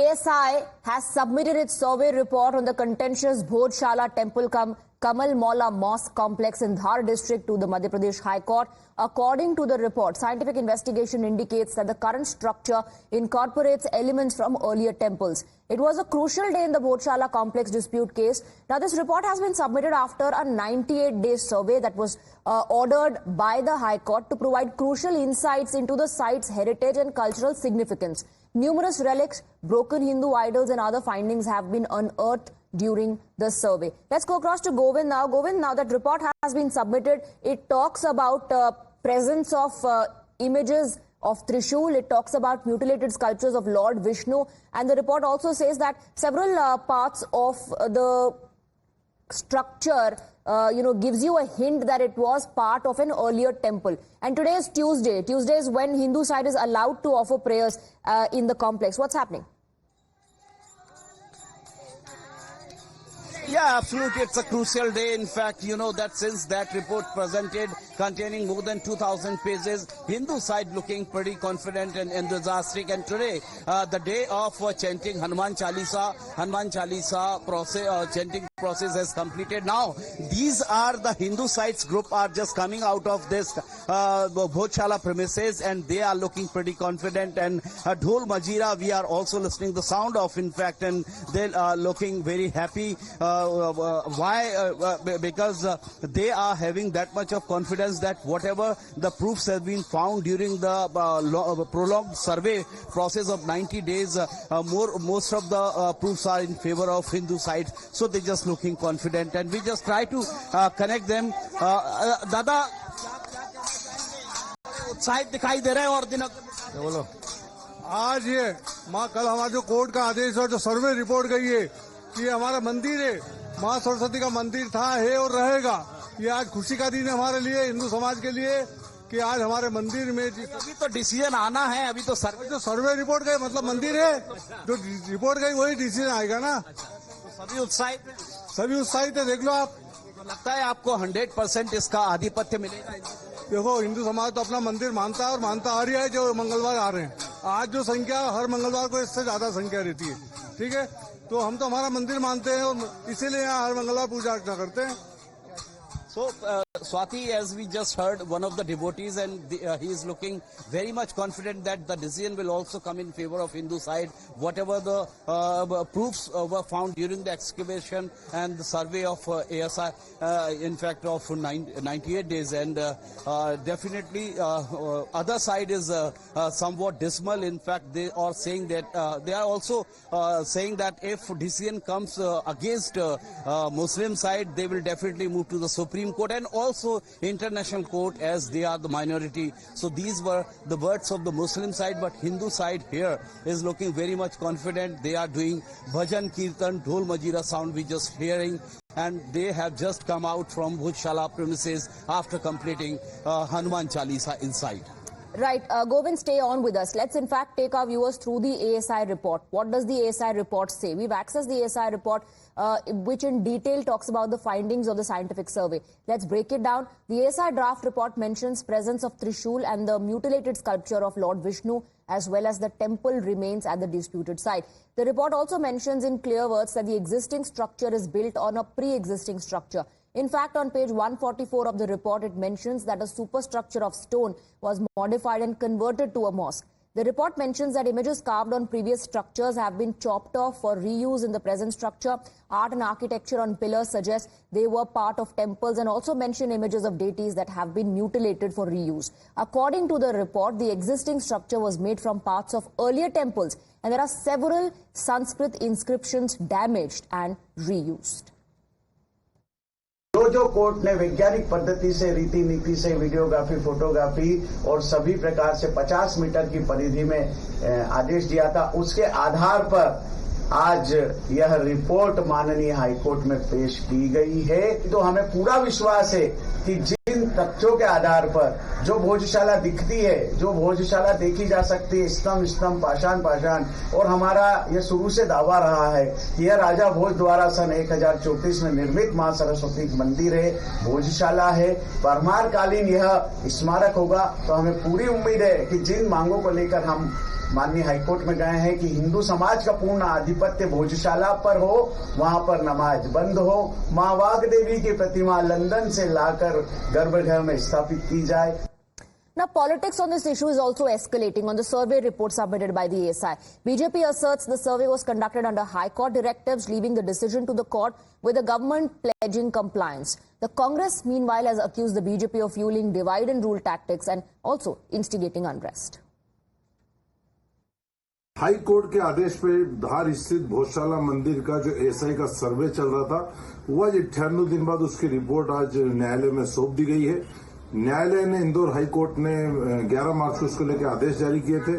ASI has submitted its survey report on the contentious Bhojshala Temple Kamal Maula Mosque complex in Dhar district to the Madhya Pradesh High Court. According to the report, scientific investigation indicates that the current structure incorporates elements from earlier temples. It was a crucial day in the Bhojshala complex dispute case. Now, this report has been submitted after a 98-day survey that was ordered by the High Court to provide crucial insights into the site's heritage and cultural significance. Numerous relics, broken Hindu idols and other findings have been unearthed during the survey. Let's go across to Govind now. Govind, now that report has been submitted, it talks about presence of images of Trishul, it talks about mutilated sculptures of Lord Vishnu, and the report also says that several parts of the structure gives you a hint that it was part of an earlier temple. And today is Tuesday. Tuesday is when Hindu side is allowed to offer prayers in the complex. What's happening? Yeah, absolutely. It's a crucial day. In fact, you know that since that report presented containing more than 2,000 pages, Hindu side looking pretty confident and enthusiastic. And today, the day of chanting Hanuman Chalisa process, chanting process has completed. Now, these are the Hindu sides group are just coming out of this Bhojshala premises, and they are looking pretty confident. And Dhol Majira, we are also listening the sound of, in fact, and they are looking very happy. Why? Because they are having that much of confidence that whatever the proofs have been found during the prolonged survey process of 90 days, most of the proofs are in favor of Hindu side. So they just looking confident, and we just try to connect them. Dada, उत्साहित दिखाई दे रहे हैं और दिनकर बोलो आज ये कल हमारा जो कोर्ट का आदेश और जो सर्वे रिपोर्ट गई है कि ये हमारा मंदिर है, माँ सरस्वती का मंदिर था, है और रहेगा। ये आज खुशी का दिन है हमारे लिए, हिंदू समाज के लिए, कि आज हमारे मंदिर में अभी तो डिसीजन आना है। अभी तो सर्वे रिपोर्ट गई मतलब मंदिर है, जो रिपोर्ट गई वही डिसीजन आएगा ना। सभी उत्साहित है। देख लो आप, लगता है आपको 100% इसका आधिपत्य मिलेगा। देखो, हिंदू समाज तो अपना मंदिर मानता है और मानता आ रहा है। जो मंगलवार आ रहे हैं, आज जो संख्या हर मंगलवार को इससे ज्यादा संख्या रहती है, ठीक है। तो हम तो हमारा मंदिर मानते हैं और इसीलिए यहाँ हर मंगलवार पूजा अर्चना करते हैं। So, Swati, as we just heard, one of the devotees, and he is looking very much confident that the decision will also come in favor of Hindu side. Whatever the proofs were found during the excavation and the survey of ASI, in fact, of 98 days, and definitely other side is somewhat dismal. In fact, they are saying that they are also saying that if decision comes against Muslim side, they will definitely move to the Supreme Court and also International Court, as they are the minority. So these were the words of the Muslim side, but Hindu side here is looking very much confident. They are doing bhajan, kirtan, dhol majira sound we just hearing, and they have just come out from Bhojshala premises after completing Hanuman Chalisa inside. Right. Govind, stay on with us. Let's in fact take our viewers through the ASI report. What does the ASI report say? We've accessed the ASI report, which in detail talks about the findings of the scientific survey. Let's break it down. The ASI draft report mentions presence of Trishul and the mutilated sculpture of Lord Vishnu, as well as the temple remains at the disputed site. The report also mentions in clear words that the existing structure is built on a pre-existing structure. In fact, on page 144 of the report, it mentions that a superstructure of stone was modified and converted to a mosque. The report mentions that images carved on previous structures have been chopped off for reuse in the present structure. Art and architecture on pillars suggest they were part of temples, and also mention images of deities that have been mutilated for reuse. According to the report, the existing structure was made from parts of earlier temples, and there are several Sanskrit inscriptions damaged and reused. जो court ने वैज्ञानिक पद्धति से, रीति नीति से, videography, photography और सभी प्रकार से 50 मीटर की परिधि में आदेश दिया था, उसके आधार पर आज यह रिपोर्ट माननीय हाईकोर्ट में पेश की गई है। तो हमें पूरा विश्वास है कि जिन तथ्यों के आधार पर जो भोजशाला दिखती है, जो भोजशाला देखी जा सकती है, स्तंभ स्तंभ, पाषाण पाषाण, और हमारा यह शुरू से दावा रहा है कि यह राजा भोज द्वारा सन 1034 में निर्मित मां सरस्वती मंदिर है, भोजशाला है, परमार कालीन यह स्मारक होगा। तो हमें पूरी उम्मीद है कि जिन मांगों को लेकर हम माननीय हाईकोर्ट में गए हैं कि हिंदू समाज का पूर्ण आधिपत्य भोजशाला पर हो, वहां पर नमाज बंद हो, मां वाग देवी की प्रतिमा लंदन से लाकर गर्भगृह में स्थापित की जाए। Now, politics on this issue is also escalating on the survey report submitted by the ASI. BJP asserts the survey was conducted under High Court directives, leaving the decision to the court with the government pledging compliance. The Congress, meanwhile, has accused the BJP of fueling divide and rule tactics and also instigating unrest. High court के आदेश पे धार स्थित भोजशाला मंदिर का जो SI का सर्वे चल रहा था, वो आज 98 दिन बाद उसकी रिपोर्ट आज न्यायालय में सौंप दी गई है। न्यायालय ने इंदौर हाई कोर्ट ने 11 मार्च को उसको लेकर आदेश जारी किए थे।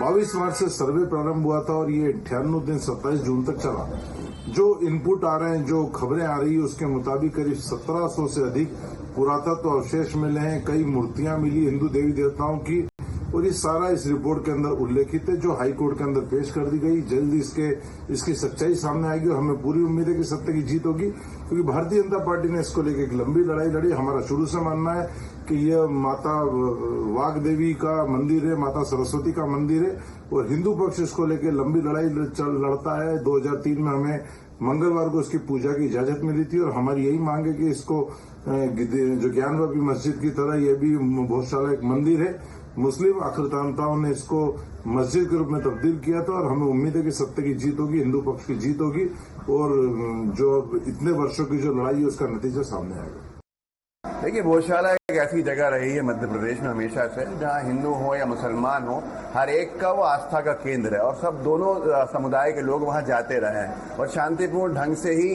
22 मार्च से सर्वे प्रारंभ हुआ था और ये 98 दिन 27 जून तक चला। जो इनपुट आ रहे हैं, जो खबरें आ रही है, उसके मुताबिक करीब 1700 से अधिक पुरातत्व अवशेष मिले हैं, कई मूर्तियां मिली हिंदू देवी देवताओं की, और ये सारा इस रिपोर्ट के अंदर उल्लेखित है, जो हाई कोर्ट के अंदर पेश कर दी गई। जल्दी इसकी सच्चाई सामने आएगी और हमें पूरी उम्मीद है कि सत्य की जीत होगी, क्योंकि भारतीय जनता पार्टी ने इसको लेकर एक लंबी लड़ाई लड़ी। हमारा शुरू से मानना है कि यह माता वाग देवी का मंदिर है, माता सरस्वती का मंदिर है, और हिंदू पक्ष इसको लेकर लंबी लड़ाई लड़ता है। 2003 में हमें मंगलवार को इसकी पूजा की इजाजत मिली थी और हमारी यही मांग है कि इसको जो ज्ञानवापी मस्जिद की तरह यह भी भोजशाला एक मंदिर है। मुस्लिम आक्रांताओं ने इसको मस्जिद के रूप में तब्दील किया था और हमें उम्मीद है कि सत्य की जीत होगी, हिंदू पक्ष की जीत होगी और जो इतने वर्षों की जो लड़ाई है उसका नतीजा सामने आएगा। देखिए, भोजशाला एक ऐसी जगह रही है मध्य प्रदेश में हमेशा से, जहां हिंदू हो या मुसलमान हो, हर एक का वो आस्था का केंद्र है और सब दोनों समुदाय के लोग वहां जाते रहे हैं और शांतिपूर्ण ढंग से ही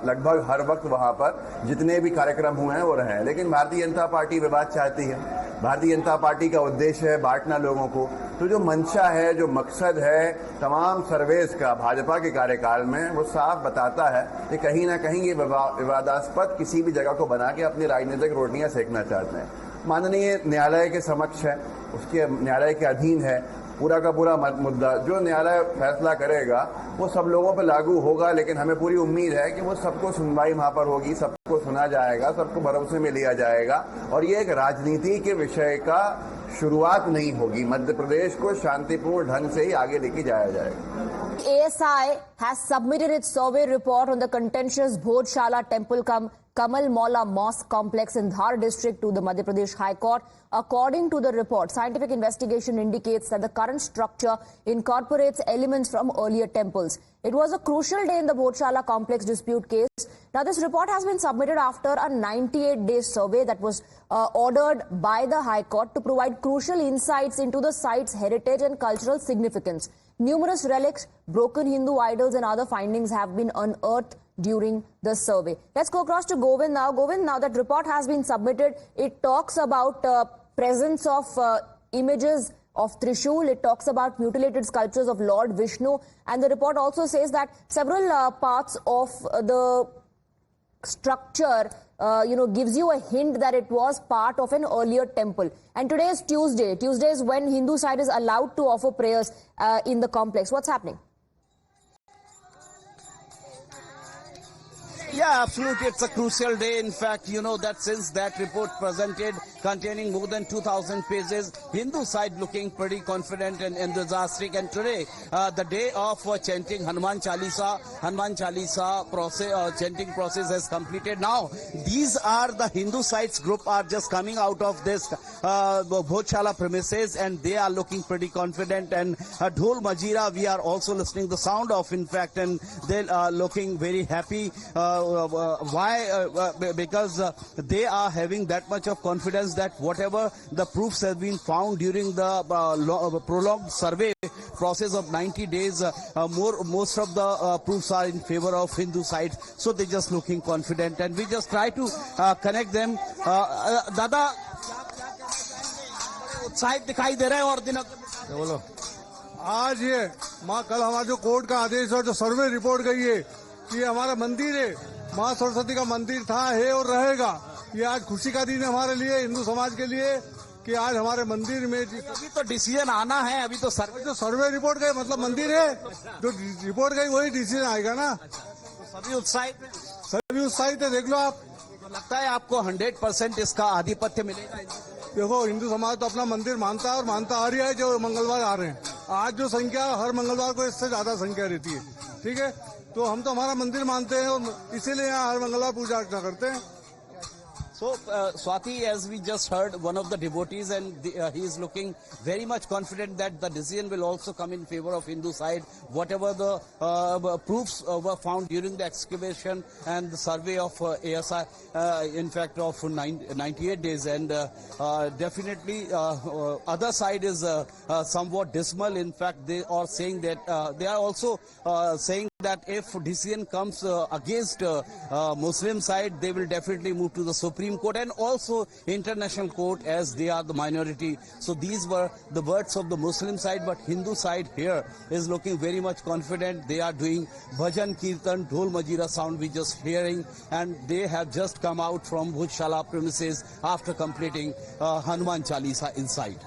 लगभग हर वक्त वहां पर जितने भी कार्यक्रम हुए हैं वो रहे हैं। लेकिन भारतीय जनता पार्टी विवाद चाहती है। भारतीय जनता पार्टी का उद्देश्य है बांटना लोगों को। तो जो मंशा है, जो मकसद है तमाम सर्वेस का भाजपा के कार्यकाल में, वो साफ बताता है कि कहीं ना कहीं ये विवादास्पद किसी भी जगह को बना के अपनी राजनीतिक रोटियां सेकना चाहते हैं। माननीय न्यायालय के समक्ष है, उसके न्यायालय के अधीन है पूरा का पूरा मुद्दा। जो न्यायालय फैसला करेगा वो सब लोगों पर लागू होगा, लेकिन हमें पूरी उम्मीद है कि वो सबको सुनवाई वहां पर होगी, सबको सुना जाएगा, सबको भरोसे में लिया जाएगा और ये एक राजनीति के विषय का शुरुआत नहीं होगी। मध्य प्रदेश को शांतिपूर्ण ढंग से ही आगे लेके जाया जाएगा। ASI has submitted its survey report on the contentious Bhojshala Temple Kamal Maula Mosque complex in Dhar district to the Madhya Pradesh High Court. According to the report, scientific investigation indicates that the current structure incorporates elements from earlier temples. It was a crucial day in the Bhojshala complex dispute case. Now, this report has been submitted after a 98-day survey that was ordered by the High Court to provide crucial insights into the site's heritage and cultural significance. Numerous relics, broken Hindu idols and other findings have been unearthed during the survey. Let's go across to Govind now. Govind, now that report has been submitted, it talks about presence of images of Trishul, it talks about mutilated sculptures of Lord Vishnu, and the report also says that several parts of the structure gives you a hint that it was part of an earlier temple. And today is Tuesday. Tuesday is when Hindu side is allowed to offer prayers in the complex. What's happening? Yeah, absolutely. It's a crucial day. In fact, you know that since that report presented containing more than 2,000 pages, Hindu side looking pretty confident and enthusiastic. And today, the day of chanting Hanuman Chalisa process, chanting process has completed. Now, these are the Hindu sides group are just coming out of this Bhojshala premises and they are looking pretty confident. And Dhol Majira, we are also listening the sound of, in fact, and they are looking very happy. Why? Because they are having that much of confidence that whatever the proofs have been found during the prolonged survey process of 90 days, most of the proofs are in favor of Hindu side. So they're just looking confident, and we just try to connect them. Dada, उत्साहित दिखाई दे रहे हैं और दिनों बोलो आज ये कल हमारा जो कोर्ट का आदेश और जो सर्वे रिपोर्ट गई है कि हमारा मंदिर है, माँ सरस्वती का मंदिर था, है और रहेगा। ये आज खुशी का दिन है हमारे लिए, हिंदू समाज के लिए, कि आज हमारे मंदिर में अभी तो डिसीजन आना है। अभी तो सर्वे रिपोर्ट गई मतलब मंदिर है, जो रिपोर्ट गई वही डिसीजन आएगा ना। सभी उत्साहित है, सभी उत्साहित है। देख लो आप, तो लगता है आपको 100% इसका आधिपत्य मिलेगा? देखो, हिंदू समाज तो अपना मंदिर मानता है और मानता आ रहा है। जो मंगलवार आ रहे हैं, आज जो संख्या हर मंगलवार को इससे ज्यादा संख्या रहती है, ठीक है। तो हम तो हमारा मंदिर मानते हैं और इसीलिए यहाँ हर मंगलवार पूजा अर्चना करते हैं। So, Swati, as we just heard, one of the devotees, and he is looking very much confident that the decision will also come in favor of Hindu side. Whatever the proofs were found during the excavation and the survey of ASI, in fact, of 98 days, and definitely other side is somewhat dismal. In fact, they are saying that they are also saying that if decision comes against Muslim side, they will definitely move to the Supreme Court and also International Court, as they are the minority. So these were the words of the Muslim side, but Hindu side here is looking very much confident. They are doing bhajan, kirtan, dhol majira sound we just hearing, and they have just come out from Bhojshala premises after completing Hanuman Chalisa inside.